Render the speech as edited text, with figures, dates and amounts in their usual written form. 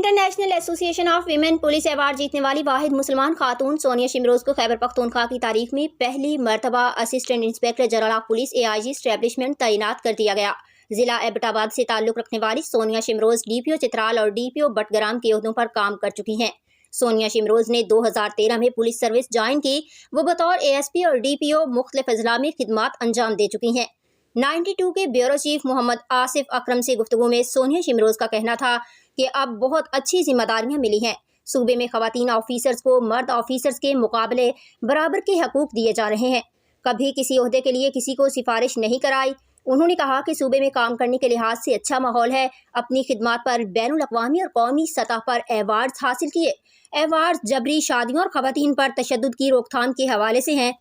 International association of women police award जीतने वाली वाहिद मुसलमान खातून सोनिया शिमरोज को खैबर पख्तूनख्वा की तारीख में पहली मरतबा assistant inspector general of police AIG establishment तैनात कर दिया गया। जिला एबटाबाद से ताल्लुक रखने वाली सोनिया शिमरोज DPO चित्राल और DPO बटग्राम के ओहदों पर काम कर चुकी हैं। सोनिया शिमरोज ने 2013 में पुलिस सर्विस ज्वाइन की। वो बतौर ASP और DPO मुख्तलिफ अजला में खिदमात अंजाम दे चुकी हैं। 92 के ब्यूरो चीफ मोहम्मद आसिफ अकरम से गुफ्तगू में सोनिया शिमरोज का कहना था कि अब बहुत अच्छी जिम्मेदारियां मिली हैं। सूबे में खवातीन ऑफिसर्स को मर्द ऑफिसर्स के मुकाबले बराबर के हकूक दिए जा रहे हैं। कभी किसी ओहदे के लिए किसी को सिफारिश नहीं कराई। उन्होंने कहा कि सूबे में काम करने के लिहाज से अच्छा माहौल है। अपनी खिदमात पर बैनुल अक़वामी और कौमी सतह पर अवार्ड्स हासिल किए। अवार्ड्स जबरी शादियों और खवातीन पर तशद्दुद की रोकथाम के हवाले से हैं।